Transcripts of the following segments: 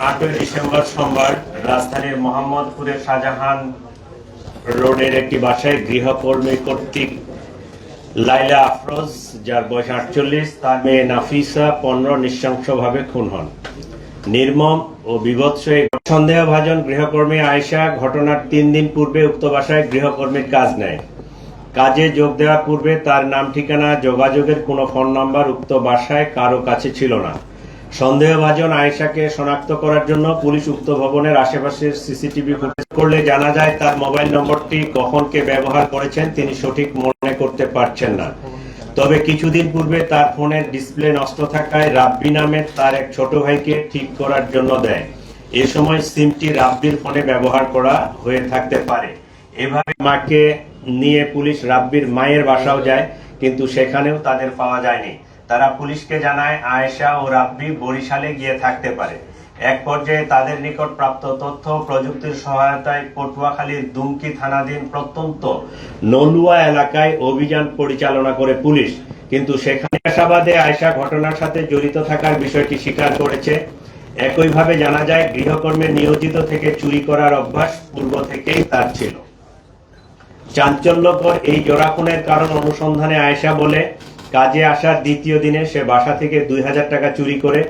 8ই December সোমবার রাজধানীর মোহাম্মদপুরের শাহজাহান রোডের একটি বাসায় গৃহকর্মী কর্তৃক লাইলা আফরোজ, যার বয়স 48, তার মেয়ে নাফিসা 15 নৃশংসভাবে খুন হন। নির্মম ও বীভৎস এই সন্দেহভাজন গৃহকর্মী আয়েশা ঘটনার 3 দিন পূর্বে উক্ত বাসায় গৃহকর্মীর কাজ নেয়। কাজে যোগ দেওয়ার পূর্বে তার নাম, ঠিকানা, যোগাযোগের কোনো ফোন নাম্বার উক্ত বাসায় কারো কাছে ছিল না। সন্দেহভাজন আয়েশাকে শনাক্ত করার জন্য পুলিশ উক্ত ভবনের আশেপাশের সিসিটিভি ফুটেজ করলে জানা যায় তার মোবাইল নম্বরটি কখন কে ব্যবহার করেছেন তিনি সঠিক মনে করতে পারছেন না। তবে কিছুদিন পূর্বে তার ফোনের ডিসপ্লে নষ্ট থাকায় রাব্বি নামের তার এক ছোট ভাইকে ঠিক করার জন্য দেয়। এ সময় সিমটি রাব্বির ফোনে ব্যবহার করা হয়ে থাকতে পারে। এভাবে মাকে নিয়ে পুলিশ রাব্বির মায়ের বাসাও যায়, কিন্তু সেখানেও তাদের পাওয়া যায়নি। তারা পুলিশকে জানায় আয়েশা ও রাব্বি বরিশালে গিয়ে থাকতে পারে। এক পর্যায়ে তাদের নিকট প্রাপ্ত তথ্য প্রযুক্তির সহায়তায় পটুয়াখালীর দুমকি থানাধীন প্রত্যন্ত নলুয়া এলাকায় অভিযান পরিচালনা করে পুলিশ, কিন্তু সেখানে জিজ্ঞাসাবাদে আয়েশা ঘটনার সাথে জড়িত থাকার বিষয়টি স্বীকার করেছে। একইভাবে জানা যায় গৃহকর্মে নিয়োজিত থেকে চুরি করার অভ্যাস পূর্ব থেকেই তার ছিল। চাঞ্চল্যকর এই জোড়া খুনের কারণ অনুসন্ধানে আয়েশা বলে, কাজে আসার দ্বিতীয় দিনে সে বাসা থেকে 2000 টাকা চুরি করে।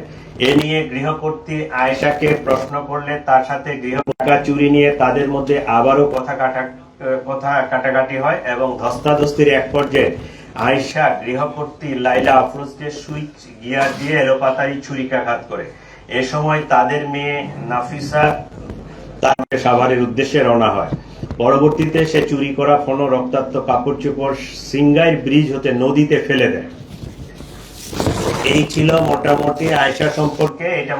এ নিয়ে গৃহকর্ত্রী আয়েশাকে প্রশ্ন করলে তার সাথে টাকা চুরি নিয়ে তাদের মধ্যে আবারও কথা কাটাকাটি হয় এবং ধস্তাধস্তির এক পর্যায়ে আয়েশা গৃহকর্ত্রী লাইলা আফরোজকে সুইচ গিয়ার দিয়ে এলোপাতাড়ি ছুরিকাঘাত করে। এ সময় তাদের মেয়ে নাফিসা তার সাভারের উদ্দেশ্যে রওনা হয়। পরবর্তীতে সে চুরি করা ফোন, রক্তাক্ত কাপড় চোপড় সিঙ্গাইর ব্রিজ হতে নদীতে ফেলে দেয়। এই ছিল মোটামুটি আয়েশা সম্পর্কে। এটা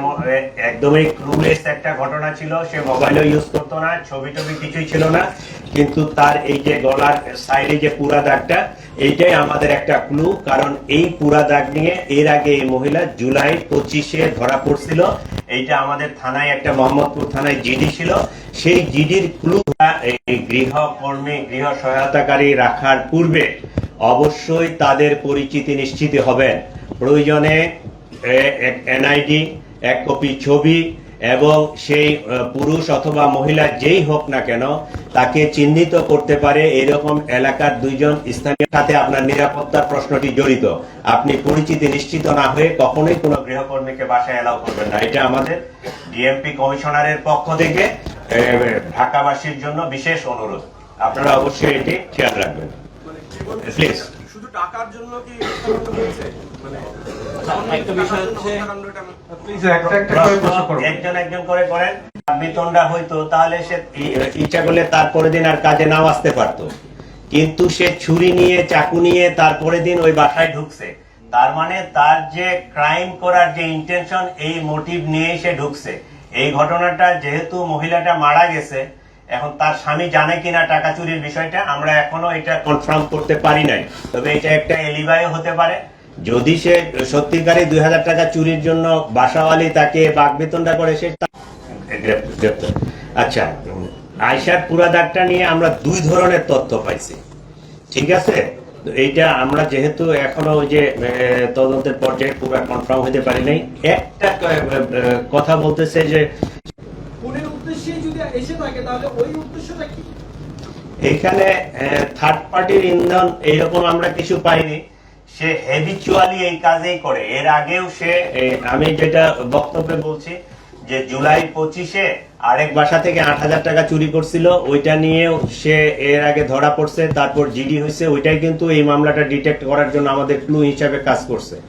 একদমই ক্লুলেস একটা ঘটনা ছিল। সে মোবাইলও ইউজ করতো না, ছবি টবি কিছুই ছিল না, কিন্তু তার এই যে গলার সাইডে যে পুরা দাগটা, এইটাই আমাদের একটা ক্লু। কারণ এই পুরা দাগ নিয়ে এর আগে এই মহিলা জুলাই 25-এ ধরা পড়ছিল। এইটা আমাদের থানায়, একটা মোহাম্মদপুর থানায় জিডি ছিল। সেই জিডির ক্লু এই গৃহকর্মী, গৃহ সহায়তাকারী রাখার পূর্বে অবশ্যই তাদের পরিচিতি নিশ্চিত হবেন। প্রয়োজনে এনআইডি, এক কপি ছবি এবং সেই পুরুষ অথবা মহিলা যেই হোক না কেন তাকে চিহ্নিত করতে পারে এরকম এলাকার 2 জন স্থানীয় সাথে আপনার নিরাপত্তার প্রশ্নটি জড়িত। আপনি পরিচিতি নিশ্চিত না হয়ে কখনোই কোনো গৃহকর্মীকে বাসায় এলাও করবেন না। এটা আমাদের ডিএমপি কমিশনারের পক্ষ থেকে ঢাকাবাসীর জন্য বিশেষ অনুরোধ। আপনারা অবশ্যই এটি খেয়াল রাখবেন প্লিজ। শুধু টাকার জন্য কি হচ্ছে? একটা বিষয় হচ্ছে একজন করে করেন। বেতনটা হইতো তাহলে সে ইচ্ছা করলে তারপরে দিন আর কাজে নাও আসতে পারতো, কিন্তু সে ছুরি নিয়ে, চাকু নিয়ে তারপরে দিন ওই বাসায় ঢুকছে। তার মানে তার যে ক্রাইম করার যে ইন্টেনশন, এই মোটিভ নিয়ে সে ঢুকছে। এই ঘটনাটা যেহেতু মহিলাটা মারা গেছে, এখন তার স্বামী জানে কিনা টাকা চুরির বিষয়টা আমরা এখনো এটা কনফার্ম করতে পারি নাই। তবে এটা একটা এলিবাইও হতে পারে। যদি সে সত্যিকারই 2000 টাকা চুরির জন্য বাসাওয়ালি তাকে বাগবেতনটা করে, সে গ্রেপ্তার। আচ্ছা, আয়েশার পুরা দাগটা নিয়ে আমরা 2 ধরনের তথ্য পাইছি, ঠিক আছে? এইটা আমরা যেহেতু এখনো ওই যে তদন্তের পর্যায়ে পুরো কনফার্ম হতে পারি নাই। একটা কথা বলতেছে যে এখানে থার্ড পার্টির ইন্ধন এইরকম আমরা কিছু পাইনি। সে হ্যাবিচুয়ালি এই কাজেই করে। এর আগেও সে, আমি যেটা বক্তব্যে বলছি যে জুলাই 25-এ আরেক বাসা থেকে 8000 টাকা চুরি করছিল, ওইটা নিয়েও সে এর আগে ধরা পড়ছে, তারপর জিডি হয়েছে। ওইটাই কিন্তু এই মামলাটা ডিটেক্ট করার জন্য আমাদের ক্লু হিসাবে কাজ করছে।